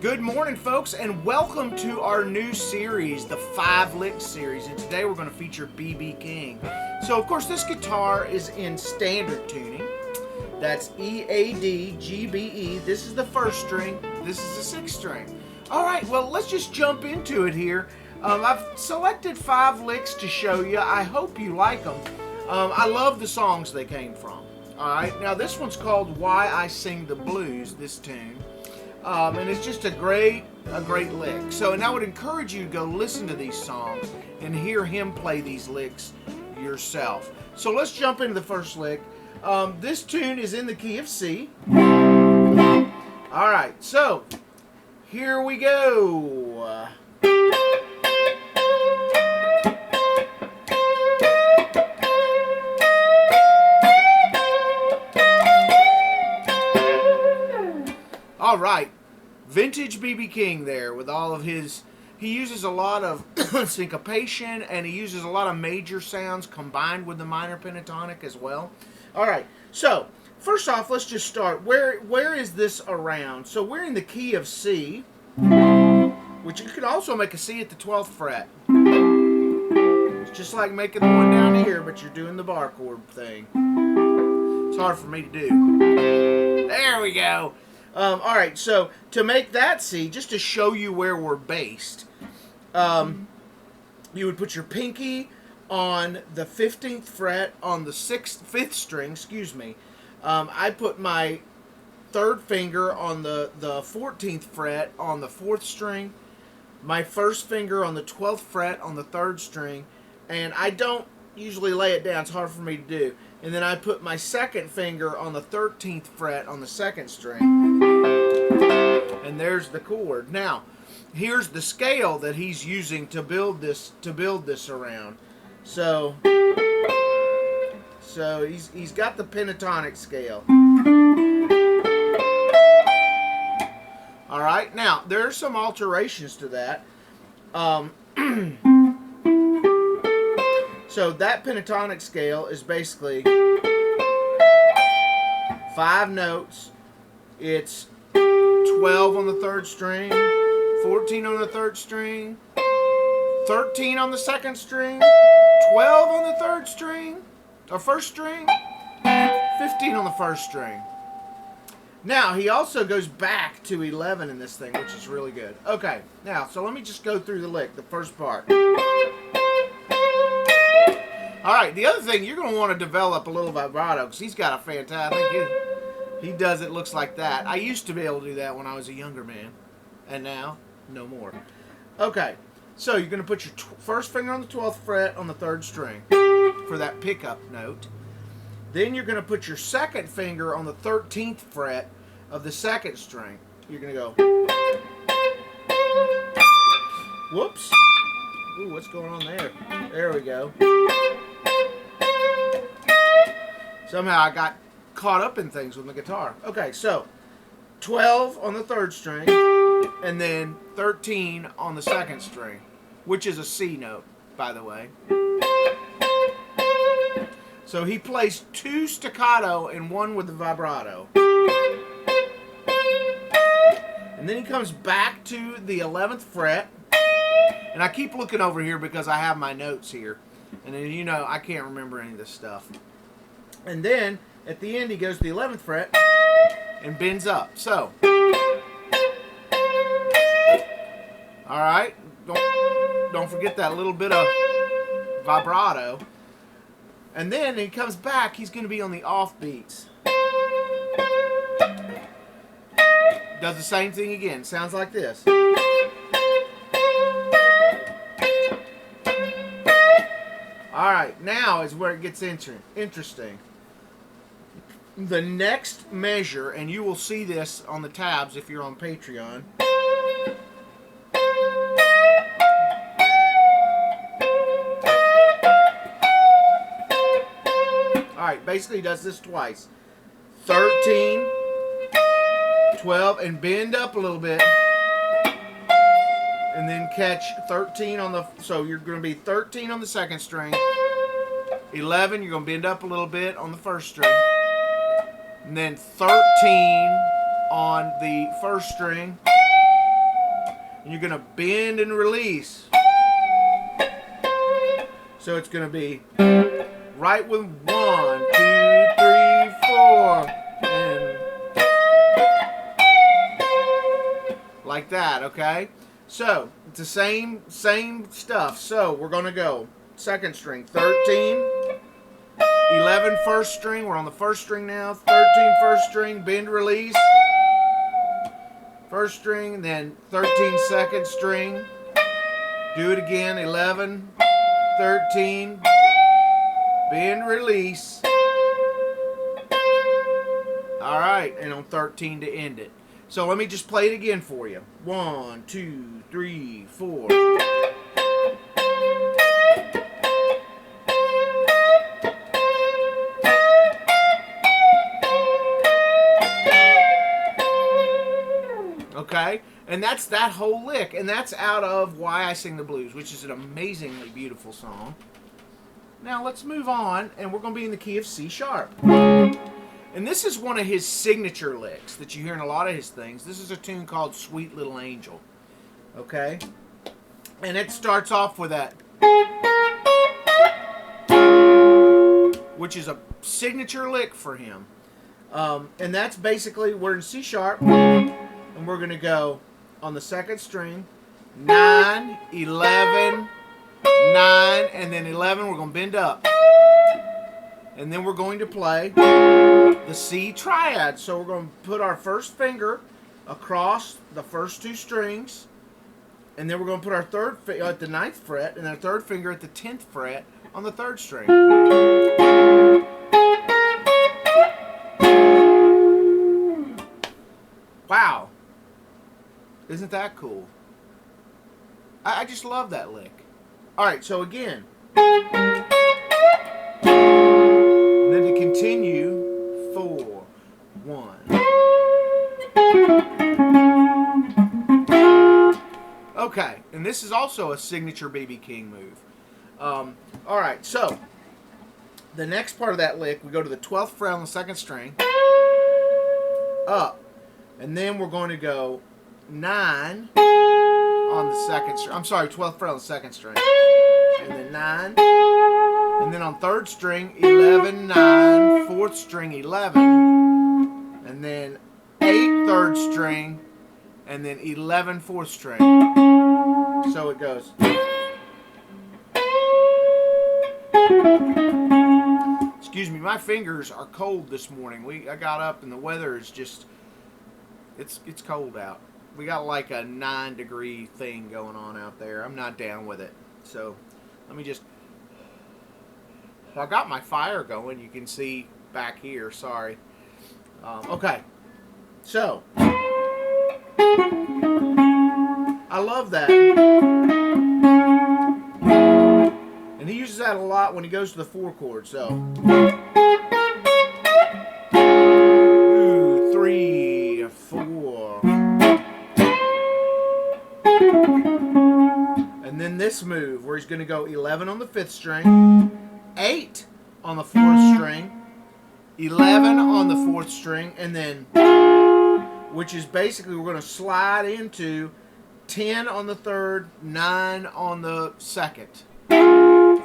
Good morning, folks, and welcome to our new series, the 5-Lick series. And today we're going to feature B.B. King. So, of course, this guitar is in standard tuning. That's E, A, D, G, B, E. This is the first string. This is the sixth string. All right, well, let's just jump into it here. I've selected 5 licks to show you. I hope you like them. I love the songs they came from. All right, now this one's called Why I Sing the Blues, this tune. And it's just a great lick. So, and I would encourage you to go listen to these songs and hear him play these licks yourself. So let's jump into the first lick. This tune is in the key of C. All right, so here we go. All right, vintage B.B. King there with all of his, he uses a lot of syncopation and he uses a lot of major sounds combined with the minor pentatonic as well. All right, so first off, let's just start. Where is this around? So we're in the key of C, which you could also make a C at the 12th fret. It's just like making the one down here, but you're doing the bar chord thing. It's hard for me to do. There we go. All right, so to make that C, just to show you where we're based, you would put your pinky on the 15th fret on the 5th string, excuse me. I put my third finger on the 14th fret on the 4th string, my first finger on the 12th fret on the 3rd string, and I don't usually lay it down. It's hard for me to do. And then I put my second finger on the 13th fret on the 2nd string. And there's the chord. Now, here's the scale that he's using to build this around. So he's got the pentatonic scale. All right. Now, there are some alterations to that. So that pentatonic scale is basically 5 notes. It's 12 on the 3rd string, 14 on the 3rd string, 13 on the 2nd string, 12 on the 3rd string, or 1st string, 15 on the 1st string. Now, he also goes back to 11 in this thing, which is really good. Okay, now, so let me just go through the lick, the first part. All right, the other thing, you're going to want to develop a little vibrato because he's got a fantastic, he does it, looks like that. I used to be able to do that when I was a younger man, and now, no more. Okay, so you're going to put your first finger on the 12th fret on the 3rd string for that pickup note. Then you're going to put your second finger on the 13th fret of the 2nd string. You're going to go, whoops. Ooh, what's going on there? There we go. Somehow I got caught up in things with my guitar. Okay, so 12 on the 3rd string, and then 13 on the 2nd string, which is a C note, by the way. So he plays 2 staccato and 1 with the vibrato. And then he comes back to the 11th fret. And I keep looking over here because I have my notes here. And then, you know, I can't remember any of this stuff. And then, at the end, he goes to the 11th fret and bends up. So, all right, don't forget that little bit of vibrato. And then he comes back, he's going to be on the off beats. Does the same thing again. Sounds like this. All right, now is where it gets interesting. The next measure, and you will see this on the tabs if you're on Patreon. All right, basically he does this twice. 13, 12, and bend up a little bit. And then catch 13 on the, so you're going to be 13 on the 2nd string, 11, you're going to bend up a little bit on the 1st string, and then 13 on the 1st string, and you're going to bend and release. So it's going to be right with 1, 2, 3, 4, and like that, okay? So it's the same stuff. So we're going to go second string, 13, 11 first string. We're on the first string now. 13 first string, bend, release. First string, then 13 second string. Do it again, 11, 13, bend, release. All right, and on 13 to end it. So let me just play it again for you. 1, 2, 3, 4. Okay, and that's that whole lick, and that's out of Why I Sing the Blues, which is an amazingly beautiful song. Now let's move on, and we're going to be in the key of C sharp. And this is one of his signature licks that you hear in a lot of his things. This is a tune called Sweet Little Angel. Okay, and it starts off with that, which is a signature lick for him. And that's basically, we're in C sharp, and we're going to go on the second string, 9, 11, 9, and then 11, we're going to bend up. And then we're going to play the C triad. So we're going to put our first finger across the first two strings, and then we're going to put our third finger at the 9th fret, and our third finger at the 10th fret on the third string. Wow. Isn't that cool? I just love that lick. Alright, so again. And then to continue, 4, 1. Okay, and this is also a signature B.B. King move. Alright, so the next part of that lick, we go to the 12th fret on the second string, up, and then we're going to go 9 on the second string. I'm sorry, 12th fret on the second string. And then 9. And then on third string, 11, 9. Fourth string, 11. And then 8 third string. And then 11 fourth string. So it goes. Excuse me, my fingers are cold this morning. I got up and the weather is just, it's cold out. We got like a 9-degree thing going on out there. I'm not down with it. So let me just, I got my fire going. You can see back here. Sorry. Okay. So I love that. And he uses that a lot when he goes to the 4 chord. So 2, 3, 4. And then this move where he's going to go 11 on the 5th string, 8 on the 4th string, 11 on the 4th string, and then, which is basically we're going to slide into 10 on the 3rd, 9 on the 2nd,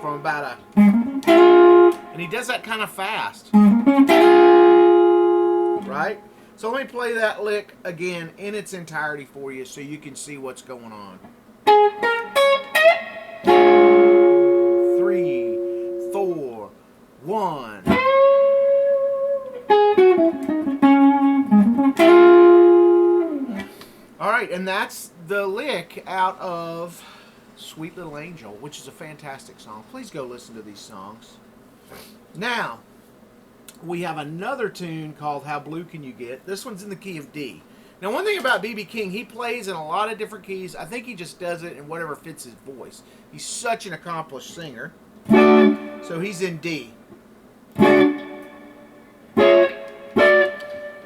from about a, and he does that kind of fast, right? So let me play that lick again in its entirety for you so you can see what's going on. 3, 4, 1. Alright, and that's the lick out of Sweet Little Angel, which is a fantastic song. Please go listen to these songs. Now, we have another tune called How Blue Can You Get? This one's in the key of D. Now, one thing about B.B. King, he plays in a lot of different keys. I think he just does it in whatever fits his voice. He's such an accomplished singer. So he's in D.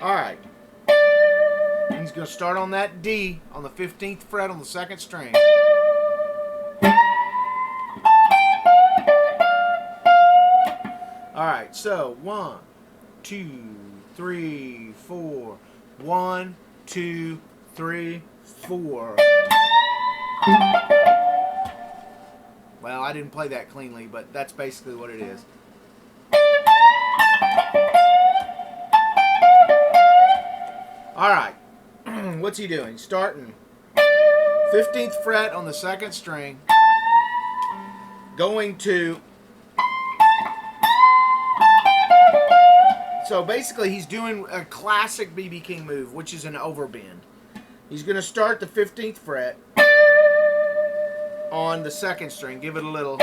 Alright. He's going to start on that D on the 15th fret on the 2nd string. Alright, so 1, 2, 3, 4. 1, 2, 3, 4. Well, I didn't play that cleanly, but that's basically what it is. All right. What's he doing? Starting 15th fret on the second string, going to... So basically he's doing a classic B.B. King move, which is an overbend. He's going to start the 15th fret on the second string, give it a little,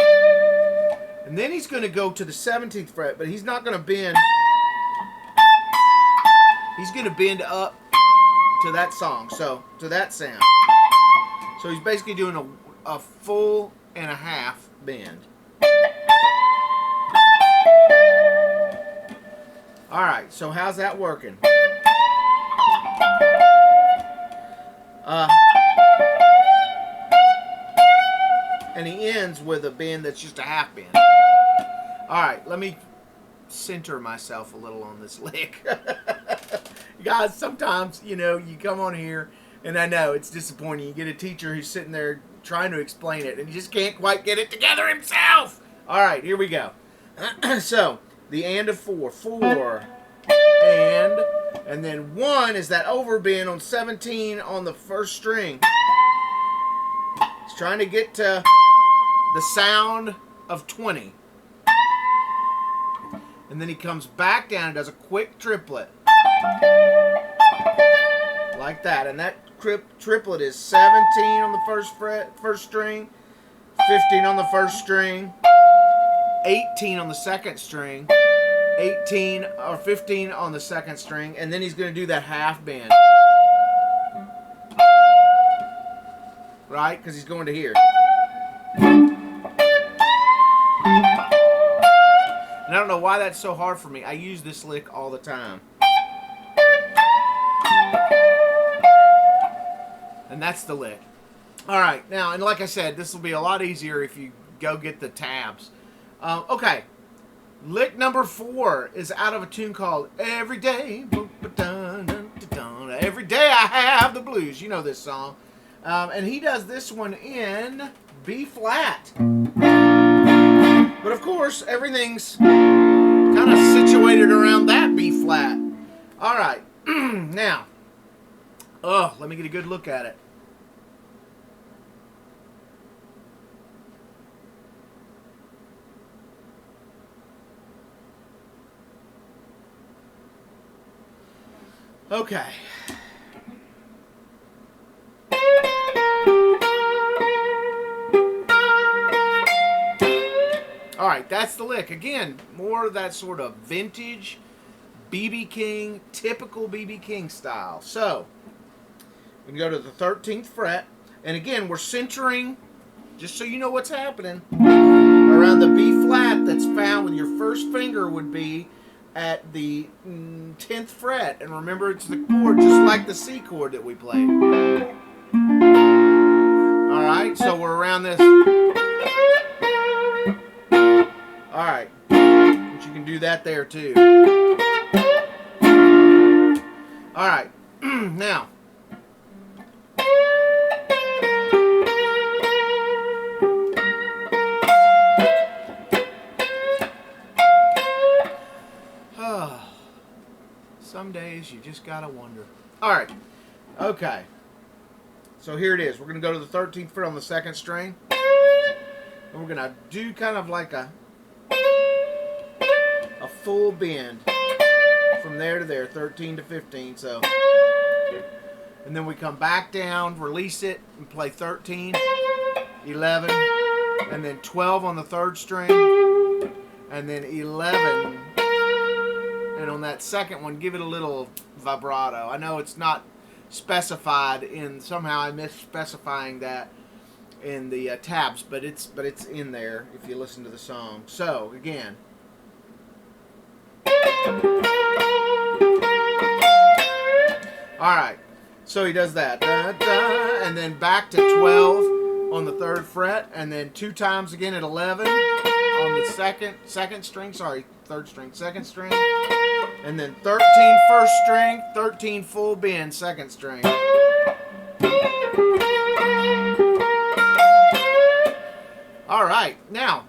and then he's going to go to the 17th fret, but he's not going to bend. He's going to bend up to that song, so to that sound. So he's basically doing a full and a half bend. All right, so how's that working? And he ends with a bend that's just a half bend. All right, let me center myself a little on this lick. Guys, sometimes, you know, you come on here, and I know it's disappointing. You get a teacher who's sitting there trying to explain it, and he just can't quite get it together himself. All right, here we go. So, the and of 4. 4, and then 1 is that overbend on 17 on the first string. He's trying to get to the sound of 20. And then he comes back down and does a quick triplet. Like that. And that triplet is 17 on the first string, 15 on the first string, 18 on the second string, 18 or 15 on the second string, and then he's going to do that half bend. Right? Because he's going to here. And I don't know why that's so hard for me. I use this lick all the time. And that's the lick. Alright, now, and like I said, this will be a lot easier if you go get the tabs. Okay. Lick number 4 is out of a tune called Every Day. Every Day I Have the Blues. You know this song. And he does this one in B flat. But of course, everything's kind of situated around that B flat. All right. Now, let me get a good look at it. Okay. All right, that's the lick. Again, more of that sort of vintage B.B. King, typical B.B. King style. So, we can go to the 13th fret. And again, we're centering, just so you know what's happening, around the B flat that's found with your first finger would be at the 10th fret. And remember, it's the chord just like the C chord that we played. All right, so we're around this. All right, but you can do that there too. All right, now. Some days you just gotta wonder. All right, okay. So here it is. We're gonna go to the 13th fret on the second string, and we're gonna do kind of like a full bend from there to there, 13 to 15. So, and then we come back down, release it, and play 13, 11, and then 12 on the third string, and then 11. And on that second one, give it a little vibrato. I know it's not specified in, somehow I missed specifying that in the tabs, but it's in there if you listen to the song. So again. All right, so he does that, da, da, and then back to 12 on the third fret, and then 2 times again at 11 on the second string. Sorry, third string, second string, and then 13 first string, 13 full bend second string. right, now,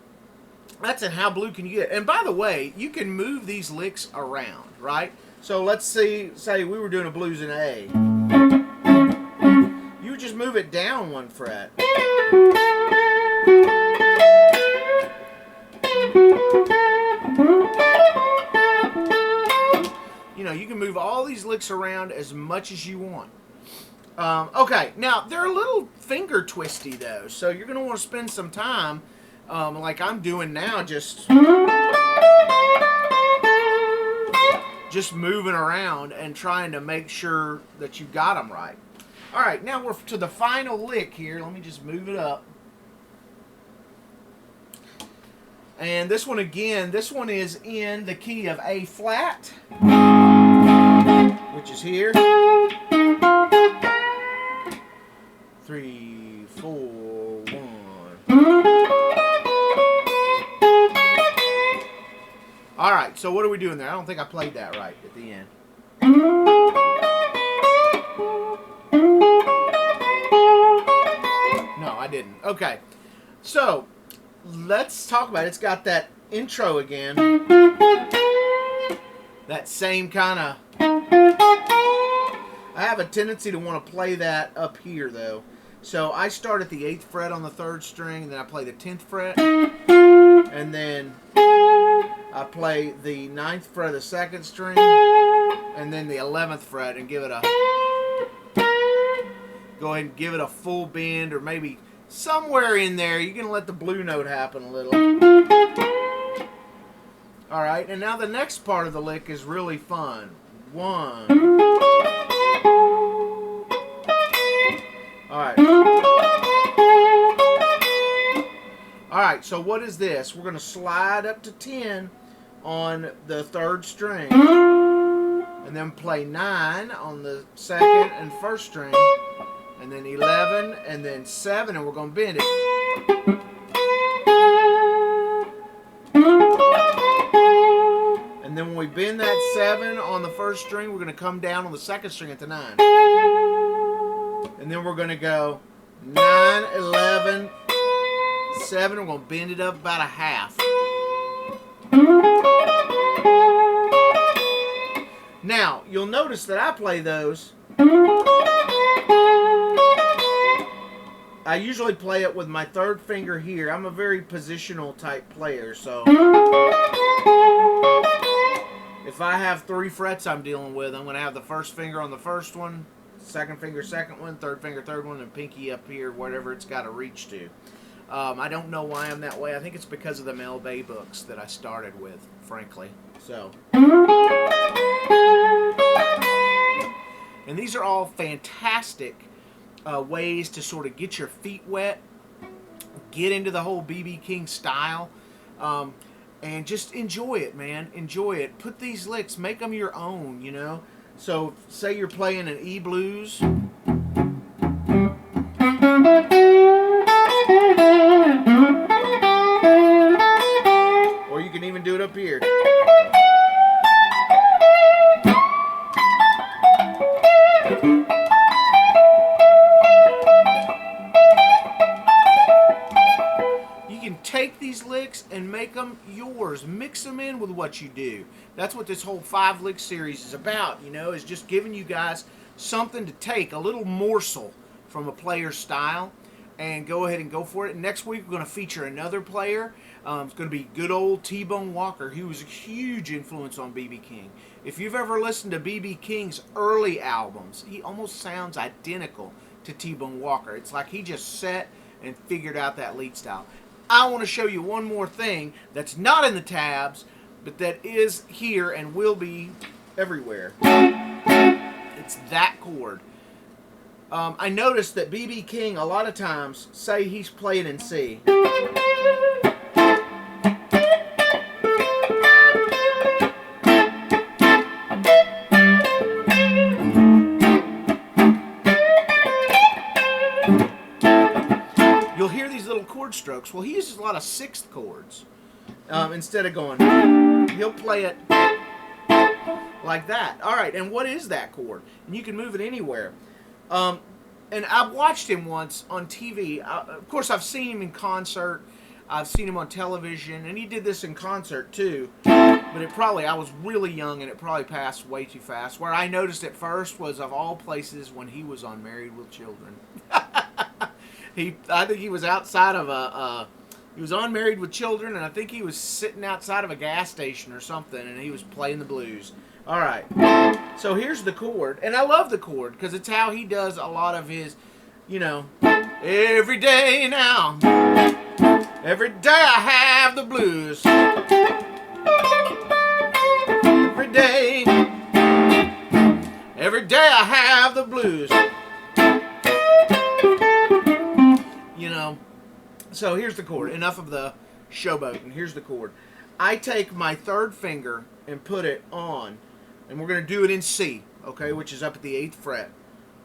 that's in How Blue Can You Get? And by the way, you can move these licks around, right? So let's say we were doing a blues in A. You would just move it down one fret. You know, you can move all these licks around as much as you want. Okay, now they're a little finger twisty though, so you're going to want to spend some time, like I'm doing now, just moving around and trying to make sure that you got them right. All right, now we're to the final lick here. Let me just move it up. And this one again, this one is in the key of A flat, which is here. 3, 4, 1. All right, so what are we doing there? I don't think I played that right at the end. No, I didn't. Okay, so let's talk about it. It's got that intro again. That same kind of... I have a tendency to want to play that up here, though. So I start at the 8th fret on the 3rd string, and then I play the 10th fret. And then I play the 9th fret of the 2nd string, and then the 11th fret, and give it a... Go ahead and give it a full bend, or maybe somewhere in there. You can let the blue note happen a little. All right, and now the next part of the lick is really fun. 1. Alright. Alright, so what is this? We're going to slide up to 10 on the 3rd string. And then play 9 on the 2nd and 1st string. And then 11 and then 7, and we're going to bend it. And then when we bend that 7 on the 1st string, we're going to come down on the 2nd string at the 9. And then we're going to go 9, 11, 7. We're going to bend it up about a half. Now, you'll notice that I play those. I usually play it with my 3rd finger here. I'm a very positional type player, so if I have 3 frets I'm dealing with, I'm going to have the 1st finger on the 1st one, 2nd finger 2nd one, 3rd finger 3rd one, and pinky up here, whatever it's got to reach to. I don't know why I'm that way. I think it's because of the Mel Bay books that I started with, frankly. So, and these are all fantastic ways to sort of get your feet wet, get into the whole B.B. King style, and just enjoy it, man. Enjoy it. Put these licks, make them your own, you know. So, say you're playing an E blues. Or you can even do it up here. You can take these licks and make them yours. Mix them in with what you do. That's what this whole 5-lick series is about, you know, is just giving you guys something to take, a little morsel from a player's style, and go ahead and go for it. And next week we're going to feature another player. It's going to be good old T-Bone Walker. He was a huge influence on B.B. King. If you've ever listened to B.B. King's early albums, he almost sounds identical to T-Bone Walker. It's like he just sat and figured out that lead style. I want to show you one more thing that's not in the tabs, but that is here and will be everywhere. It's that chord. I noticed that B.B. King, a lot of times, say he's playing in C. You'll hear these little chord strokes. Well, he uses a lot of 6th chords. Instead of going, he'll play it like that. All right, and what is that chord? And you can move it anywhere. And I watched him once on TV. Of course, I've seen him in concert. I've seen him on television, and he did this in concert too. But I was really young, and it probably passed way too fast. Where I noticed it first was, of all places, when he was on Married with Children. I think he was outside of he was on Married with Children, and I think he was sitting outside of a gas station or something, and he was playing the blues. All right, so here's the chord, and I love the chord because it's how he does a lot of his, every day now, every day I have the blues, every day I have the blues, So here's the chord. Enough of the showboating. Here's the chord. I take my third finger and put it on, and we're going to do it in C, okay, which is up at the 8th fret.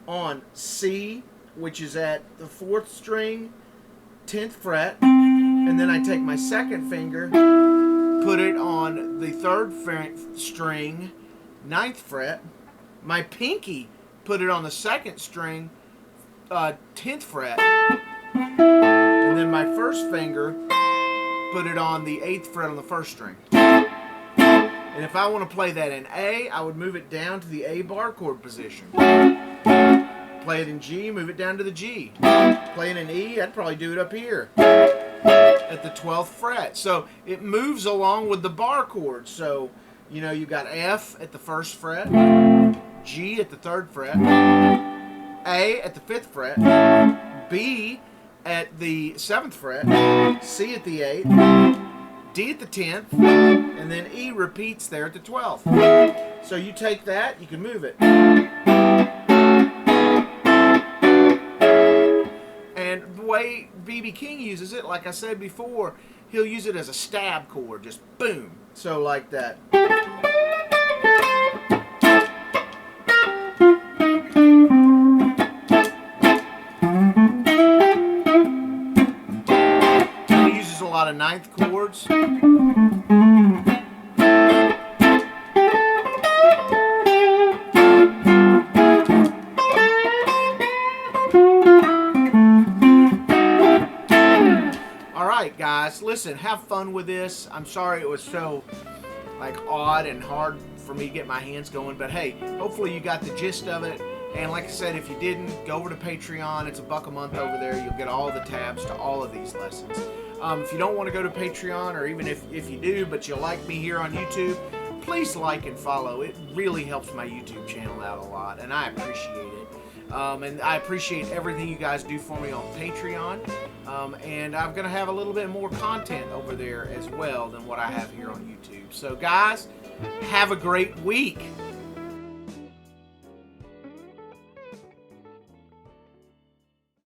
On C, which is at the 4th string, 10th fret, and then I take my second finger, put it on the 3rd string, 9th fret. My pinky, put it on the 2nd string, 10th fret. And then my first finger, put it on the 8th fret on the 1st string. And if I want to play that in A, I would move it down to the A bar chord position. Play it in G, move it down to the G. Play it in E, I'd probably do it up here at the 12th fret. So it moves along with the bar chord. So, you've got F at the 1st fret, G at the 3rd fret, A at the 5th fret, B at the 7th fret, C at the 8th, D at the 10th, and then E repeats there at the 12th. So you take that, you can move it. And the way B.B. King uses it, like I said before, he'll use it as a stab chord, just boom. So like that. A lot of 9th chords. All right, guys, listen, have fun with this. I'm sorry it was so odd and hard for me to get my hands going, but hey, hopefully you got the gist of it. And like I said, if you didn't, go over to Patreon. It's $1 a month over there. You'll get all the tabs to all of these lessons. If you don't want to go to Patreon, or even if you do, but you like me here on YouTube, please like and follow. It really helps my YouTube channel out a lot, and I appreciate it. And I appreciate everything you guys do for me on Patreon. And I'm going to have a little bit more content over there as well than what I have here on YouTube. So, guys, have a great week.